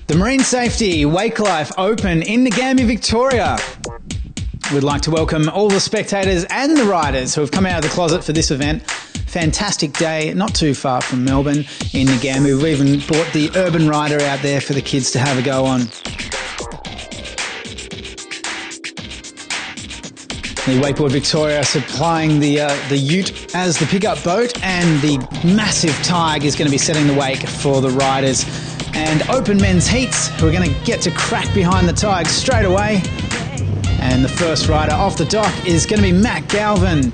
The Marine Safety Wakelife Open in Ngambia, Victoria. We'd like to welcome all the spectators and the riders who have come out of the closet for this event. Fantastic day, not too far from Melbourne in Ngambia. We've even brought the urban rider out there for the kids to have a go on. The Wakeboard Victoria supplying the ute as the pickup boat, and the massive Tig is going to be setting the wake for the riders. And open men's heats, who are going to get to crack behind the Tig straight away. And the first rider off the dock is going to be Matt Galvin.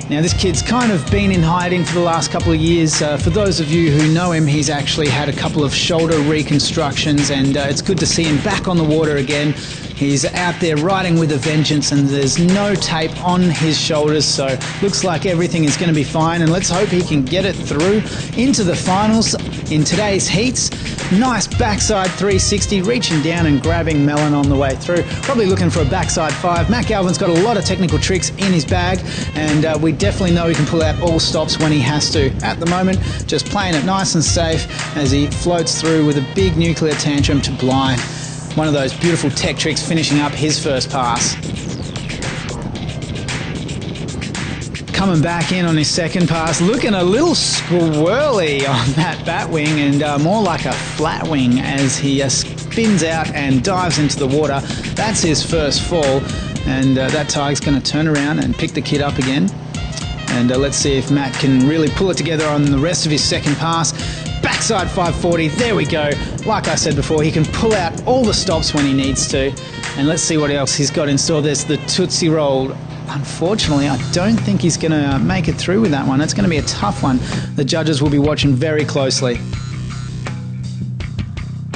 Now this kid's kind of been in hiding for the last couple of years. For those of you who know him, he's actually had a couple of shoulder reconstructions, and it's good to see him back on the water again. He's out there riding with a vengeance, and there's no tape on his shoulders, so looks like everything is going to be fine, and let's hope he can get it through into the finals in today's heats. Nice backside 360, reaching down and grabbing Melon on the way through. Probably looking for a backside 5. Matt Galvin's got a lot of technical tricks in his bag, and we definitely know he can pull out all stops when he has to. At the moment, just playing it nice and safe as he floats through with a big nuclear tantrum to blind. One of those beautiful tech tricks finishing up his first pass. Coming back in on his second pass, looking a little squirrely on that batwing, and more like a flat wing as he spins out and dives into the water. That's his first fall, and that Tig's going to turn around and pick the kid up again. And let's see if Matt can really pull it together on the rest of his second pass. Backside 540, there we go. Like I said before, he can pull out all the stops when he needs to. And let's see what else he's got in store. There's the Tootsie Roll. Unfortunately, I don't think he's going to make it through with that one. It's going to be a tough one. The judges will be watching very closely.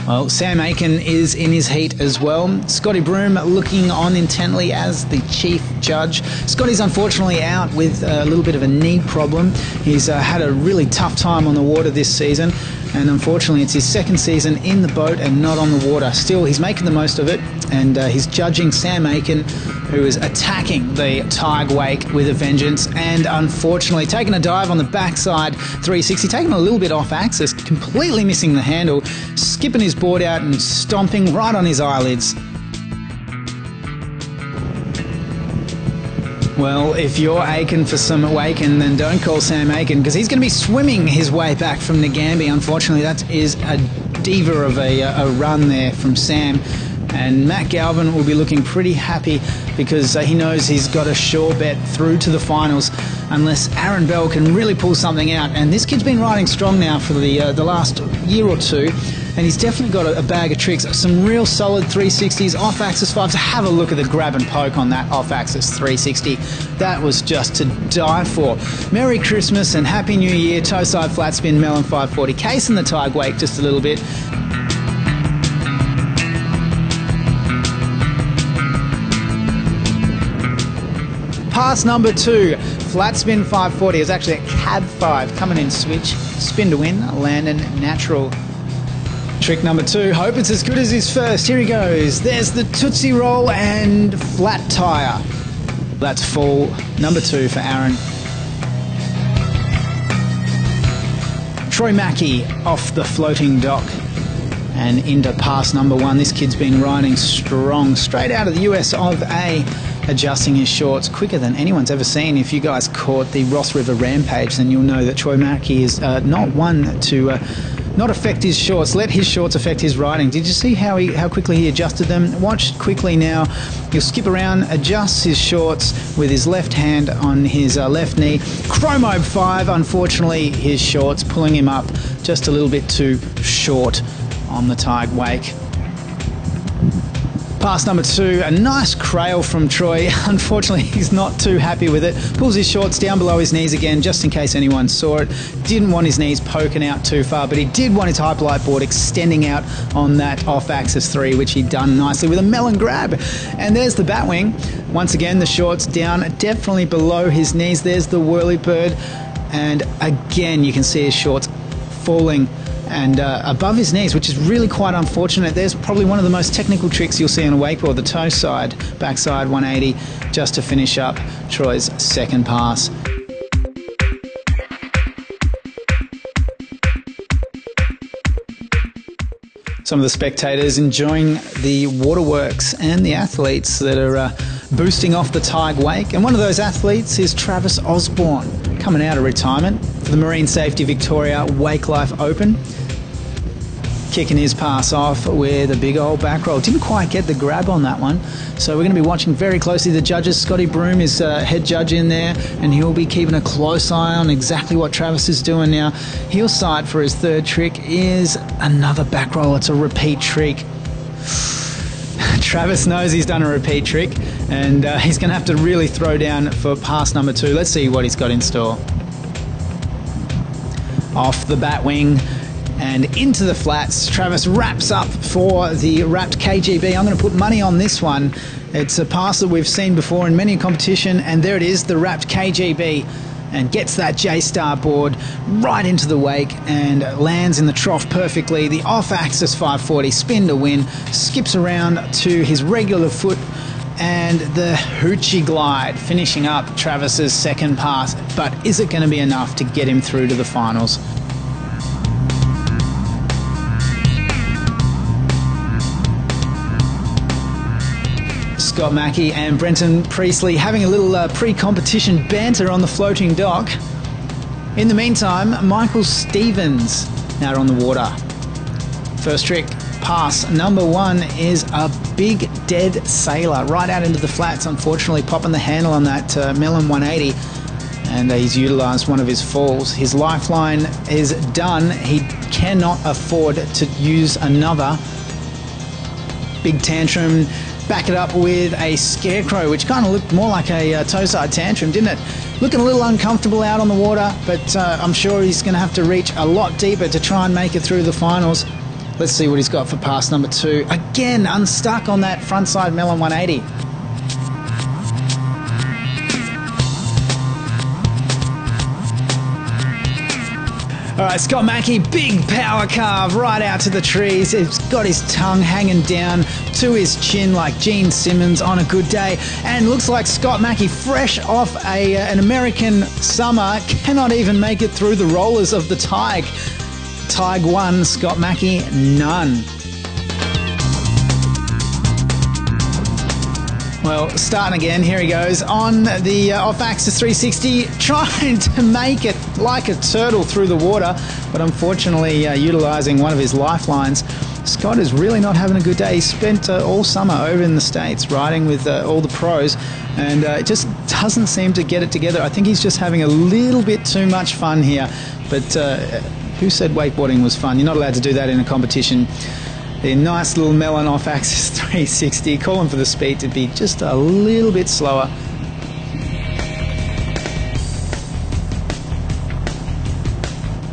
Well, Sam Aiken is in his heat as well. Scotty Broom looking on intently as the chief judge. Scotty's unfortunately out with a little bit of a knee problem. He's had a really tough time on the water this season, and unfortunately it's his second season in the boat and not on the water. Still, he's making the most of it, and he's judging Sam Aiken, who is attacking the Tig wake with a vengeance, and unfortunately taking a dive on the backside 360, taking a little bit off axis, completely missing the handle, skipping his board out and stomping right on his eyelids. Well, if you're aching for some waking, then don't call Sam Aiken, because he's going to be swimming his way back from Ngambia. Unfortunately, that is a diva of a run there from Sam. And Matt Galvin will be looking pretty happy, because he knows he's got a sure bet through to the finals unless Aaron Bell can really pull something out. And this kid's been riding strong now for the last year or two, and he's definitely got a bag of tricks. Some real solid 360s, off-axis 5s. Have a look at the grab and poke on that off-axis 360. That was just to die for. Merry Christmas and Happy New Year. Toe side flat spin, Melon 540. Casing the Tig wake just a little bit. Pass number 2, flat spin 540. It was actually a cab 5, coming in switch, spin to win, landing natural. Trick number 2, hope it's as good as his first. Here he goes. There's the Tootsie Roll and flat tire. That's fall number 2 for Aaron. Troy Mackey off the floating dock and into pass number 1. This kid's been riding strong, straight out of the US of A. Adjusting his shorts quicker than anyone's ever seen. If you guys caught the Ross River Rampage, then you'll know that Troy Mackey is not one to not affect his shorts. Let his shorts affect his riding. Did you see how quickly he adjusted them? Watch quickly now. He'll skip around, adjusts his shorts with his left hand on his left knee. Chromo 5, unfortunately, his shorts pulling him up just a little bit too short on the Tig wake. Pass number 2, a nice crail from Troy. Unfortunately, he's not too happy with it. Pulls his shorts down below his knees again, just in case anyone saw it. Didn't want his knees poking out too far, but he did want his hyperlight board extending out on that off-axis 3, which he'd done nicely with a melon grab. And there's the batwing. Once again, the shorts down, definitely below his knees. There's the whirly bird. And again, you can see his shorts falling and above his knees, which is really quite unfortunate. There's probably one of the most technical tricks you'll see on a wakeboard, the toe side, backside 180, just to finish up Troy's second pass. Some of the spectators enjoying the waterworks and the athletes that are boosting off the Tige Wake. And one of those athletes is Travis Osborne, coming out of retirement for the Marine Safety Victoria Wakelife Open. Kicking his pass off with a big old back roll. Didn't quite get the grab on that one. So we're going to be watching very closely the judges. Scotty Broom is head judge in there, and he'll be keeping a close eye on exactly what Travis is doing now. Heel side for his third trick is another back roll. It's a repeat trick. Travis knows he's done a repeat trick, and he's going to have to really throw down for pass number 2. Let's see what he's got in store. Off the bat wing and into the flats. Travis wraps up for the wrapped KGB. I'm going to put money on this one. It's a pass that we've seen before in many competition, and there it is, the wrapped KGB, and gets that J-Star board right into the wake and lands in the trough perfectly. The off-axis 540 spin to win, skips around to his regular foot, and the hoochie glide finishing up Travis's second pass. But is it going to be enough to get him through to the finals? Scott Mackey and Brenton Priestley having a little pre-competition banter on the floating dock. In the meantime, Michael Stevens now on the water. First trick, pass number 1 is a big dead sailor right out into the flats, unfortunately popping the handle on that Melon 180, and he's utilised one of his falls. His lifeline is done. He cannot afford to use another. Big tantrum. Back it up with a scarecrow, which kind of looked more like a toe-side tantrum, didn't it? Looking a little uncomfortable out on the water, but I'm sure he's going to have to reach a lot deeper to try and make it through the finals. Let's see what he's got for pass number 2. Again, unstuck on that frontside Melon 180. All right, Scott Mackey, big power carve right out to the trees. He's got his tongue hanging down to his chin like Gene Simmons on a good day. And looks like Scott Mackey, fresh off an American summer, cannot even make it through the rollers of the Tige. Tige 1, Scott Mackey none. Well, starting again, here he goes on the off-axis 360, trying to make it like a turtle through the water, but unfortunately utilising one of his lifelines. Scott is really not having a good day. He spent all summer over in the States riding with all the pros, and it just doesn't seem to get it together. I think he's just having a little bit too much fun here, but who said wakeboarding was fun? You're not allowed to do that in a competition. The nice little melon off-axis 360, calling for the speed to be just a little bit slower.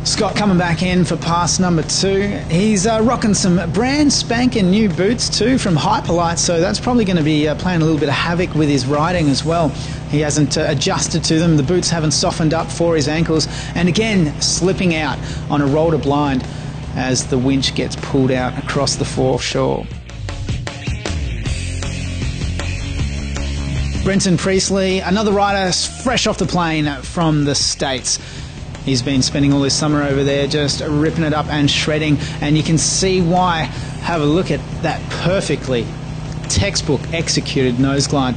Scott coming back in for pass number 2. He's rocking some brand spanking new boots too from Hyperlite, so that's probably going to be playing a little bit of havoc with his riding as well. He hasn't adjusted to them. The boots haven't softened up for his ankles, and again slipping out on a roll to blind as the winch gets pulled out across the foreshore. Brenton Priestley, another rider fresh off the plane from the States. He's been spending all his summer over there just ripping it up and shredding, and you can see why. Have a look at that perfectly textbook executed nose glide.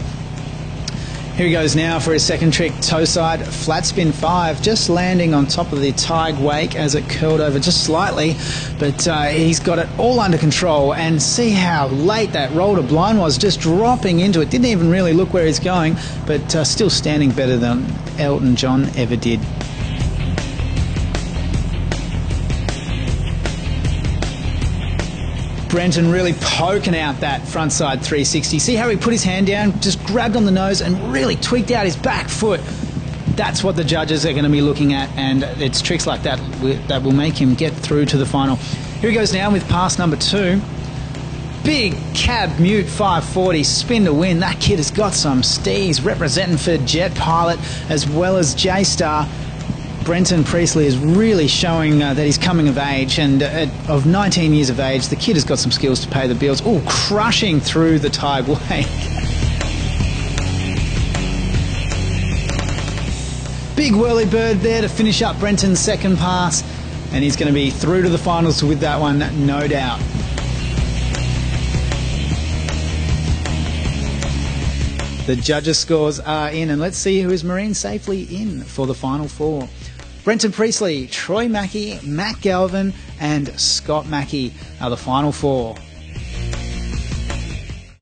Here he goes now for his second trick, toe side, flat spin 5, just landing on top of the Tige Wake as it curled over just slightly, but he's got it all under control, and see how late that roll to blind was, just dropping into it. Didn't even really look where he's going, but still standing better than Elton John ever did. Brenton really poking out that frontside 360. See how he put his hand down, just grabbed on the nose and really tweaked out his back foot. That's what the judges are going to be looking at, and it's tricks like that that will make him get through to the final. Here he goes now with pass number 2. Big cab mute 540 spin to win. That kid has got some steez, representing for Jet Pilot as well as J-Star. Brenton Priestley is really showing that he's coming of age, and of 19 years of age, the kid has got some skills to pay the bills. Oh, crushing through the Tige Wake. Big whirly bird there to finish up Brenton's second pass, and he's going to be through to the finals with that one, no doubt. The judges' scores are in, and let's see who is marine safely in for the final four. Brenton Priestley, Troy Mackey, Matt Galvin and Scott Mackey are the final four.